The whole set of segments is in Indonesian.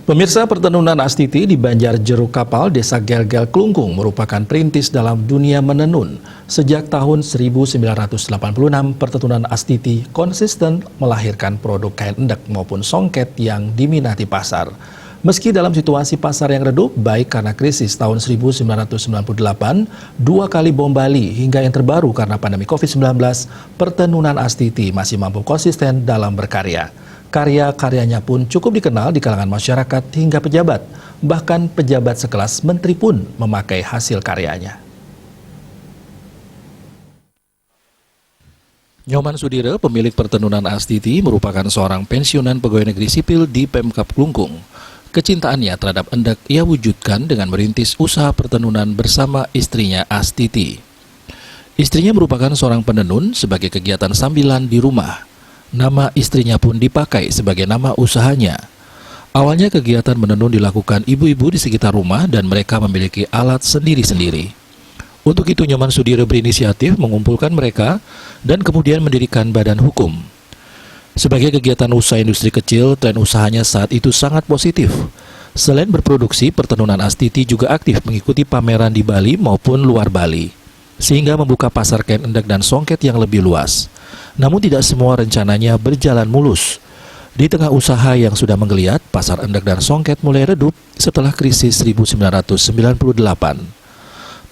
Pemirsa, pertenunan Astiti di Banjar Jeruk Kapal, Desa Gel-Gel Klungkung merupakan perintis dalam dunia menenun. Sejak tahun 1986, pertenunan Astiti konsisten melahirkan produk kain endek maupun songket yang diminati pasar. Meski dalam situasi pasar yang redup, baik karena krisis tahun 1998, 2 kali bom Bali, hingga yang terbaru karena pandemi COVID-19, pertenunan Astiti masih mampu konsisten dalam berkarya. Karya-karyanya pun cukup dikenal di kalangan masyarakat hingga pejabat. Bahkan pejabat sekelas menteri pun memakai hasil karyanya. Nyoman Sudire, pemilik pertenunan Astiti, merupakan seorang pensiunan pegawai negeri sipil di Pemkab Klungkung. Kecintaannya terhadap endek ia wujudkan dengan merintis usaha pertenunan bersama istrinya Astiti. Istrinya merupakan seorang penenun sebagai kegiatan sambilan di rumah. Nama istrinya pun dipakai sebagai nama usahanya. Awalnya kegiatan menenun dilakukan ibu-ibu di sekitar rumah dan mereka memiliki alat sendiri-sendiri. Untuk itu Nyoman Sudire berinisiatif mengumpulkan mereka dan kemudian mendirikan badan hukum. Sebagai kegiatan usaha industri kecil, tren usahanya saat itu sangat positif. Selain berproduksi, pertenunan Astiti juga aktif mengikuti pameran di Bali maupun luar Bali, sehingga membuka pasar kain endek dan songket yang lebih luas. Namun tidak semua rencananya berjalan mulus. Di tengah usaha yang sudah menggeliat, pasar endek dan songket mulai redup setelah krisis 1998.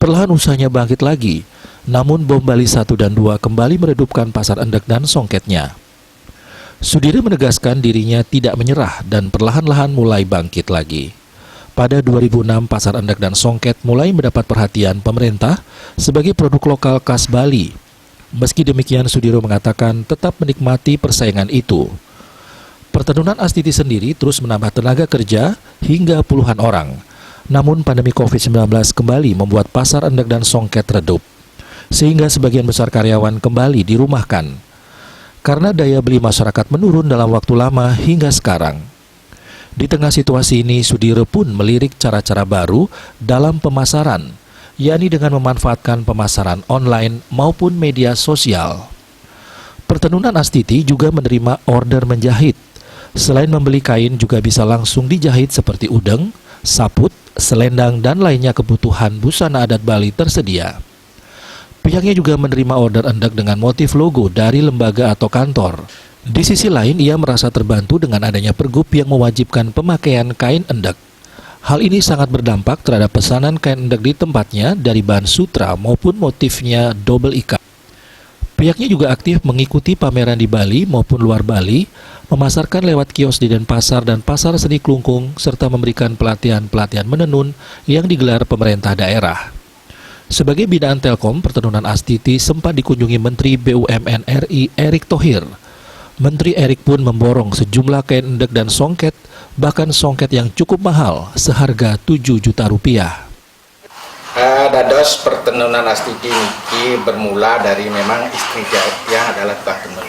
Perlahan usahanya bangkit lagi, namun bom Bali 1 dan 2 kembali meredupkan pasar endek dan songketnya. Sudire menegaskan dirinya tidak menyerah dan perlahan-lahan mulai bangkit lagi. Pada 2006, pasar endek dan songket mulai mendapat perhatian pemerintah sebagai produk lokal khas Bali. Meski demikian, Sudire mengatakan tetap menikmati persaingan itu. Pertenunan Astiti sendiri terus menambah tenaga kerja hingga puluhan orang. Namun pandemi COVID-19 kembali membuat pasar endek dan songket redup, sehingga sebagian besar karyawan kembali dirumahkan. Karena daya beli masyarakat menurun dalam waktu lama hingga sekarang. Di tengah situasi ini, Sudire pun melirik cara-cara baru dalam pemasaran, yakni dengan memanfaatkan pemasaran online maupun media sosial. Pertenunan Astiti juga menerima order menjahit. Selain membeli kain, juga bisa langsung dijahit seperti udeng, saput, selendang, dan lainnya kebutuhan busana adat Bali tersedia. Pihaknya juga menerima order endek dengan motif logo dari lembaga atau kantor. Di sisi lain, ia merasa terbantu dengan adanya pergub yang mewajibkan pemakaian kain endek. Hal ini sangat berdampak terhadap pesanan kain endek di tempatnya dari bahan sutra maupun motifnya double ikat. Pihaknya juga aktif mengikuti pameran di Bali maupun luar Bali, memasarkan lewat kios di Denpasar dan Pasar Seni Klungkung, serta memberikan pelatihan-pelatihan menenun yang digelar pemerintah daerah. Sebagai binaan Telkom, pertenunan Astiti sempat dikunjungi Menteri BUMN RI Erick Thohir. Menteri Erick pun memborong sejumlah kain endek dan songket, bahkan songket yang cukup mahal, seharga 7 juta rupiah. Dados pertenunan Astiti ini bermula dari memang istri yang adalah tukang tenun.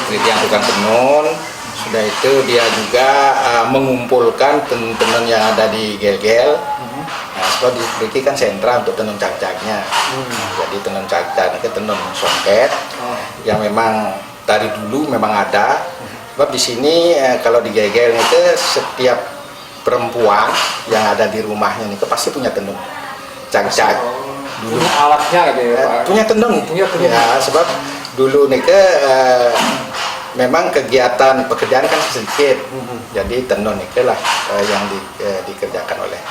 Istri yang tukang tenun, sudah itu dia juga mengumpulkan tenun-tenun yang ada di Gel-Gel. Nah, sebab di kan sentra untuk tenun cak-caknya. Jadi tenun cak-cak itu tenun songket yang memang dari dulu memang ada. Sebab di sini kalau di Gel-Gel itu setiap perempuan yang ada di rumahnya itu pasti punya tenun cak-cak. Dulu punya alatnya gitu ya, Pak? Punya tenun. Ya, sebab dulu nih memang kegiatan pekerjaan kan sedikit. Jadi tenun itu lah yang dikerjakan oleh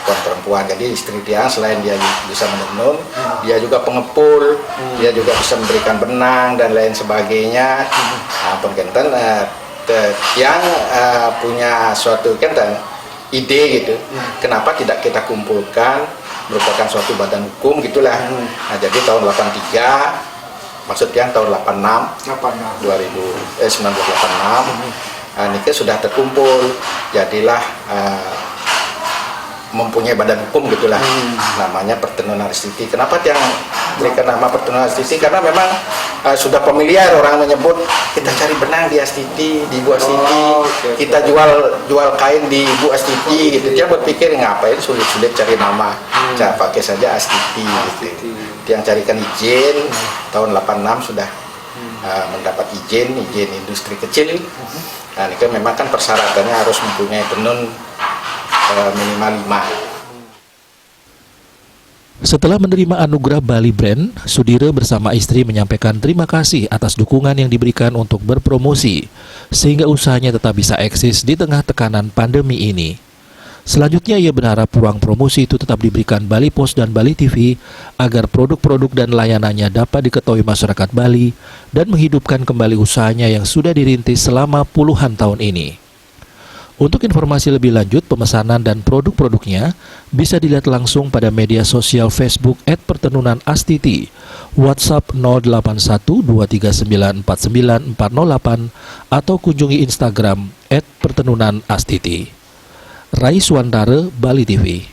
perempuan. Jadi istri dia selain dia bisa menenun, dia juga pengepul, dia juga bisa memberikan benang dan lain sebagainya. Pun kenten yang punya suatu ide gitu, kenapa tidak kita kumpulkan merupakan suatu badan hukum gitulah. Nah, jadi tahun 83, maksudnya tahun 1986, ini sudah terkumpul, jadilah mempunyai badan hukum gitulah, namanya Pertenunan Astiti. Kenapa yang berikan nama Pertenunan Astiti? Karena memang sudah familiar orang menyebut kita cari benang di Astiti, di Ibu Astiti, kita jual kain di Ibu Astiti gitu. Dia berpikir ngapain sulit-sulit cari nama, pakai saja Astiti gitu. Dia yang carikan izin tahun 86 sudah mendapat izin industri kecil. Nah, itu memang kan persyaratannya harus mempunyai tenun minimal 5. Setelah menerima anugerah Bali Brand, Sudire bersama istri menyampaikan terima kasih atas dukungan yang diberikan untuk berpromosi, sehingga usahanya tetap bisa eksis di tengah tekanan pandemi ini. Selanjutnya ia berharap ruang promosi itu tetap diberikan Bali Pos dan Bali TV agar produk-produk dan layanannya dapat diketahui masyarakat Bali dan menghidupkan kembali usahanya yang sudah dirintis selama puluhan tahun ini. Untuk informasi lebih lanjut, pemesanan dan produk-produknya bisa dilihat langsung pada media sosial Facebook @pertenunanastiti, WhatsApp 081239490408, atau kunjungi Instagram @pertenunanastiti. Rai Suwandare, Bali TV.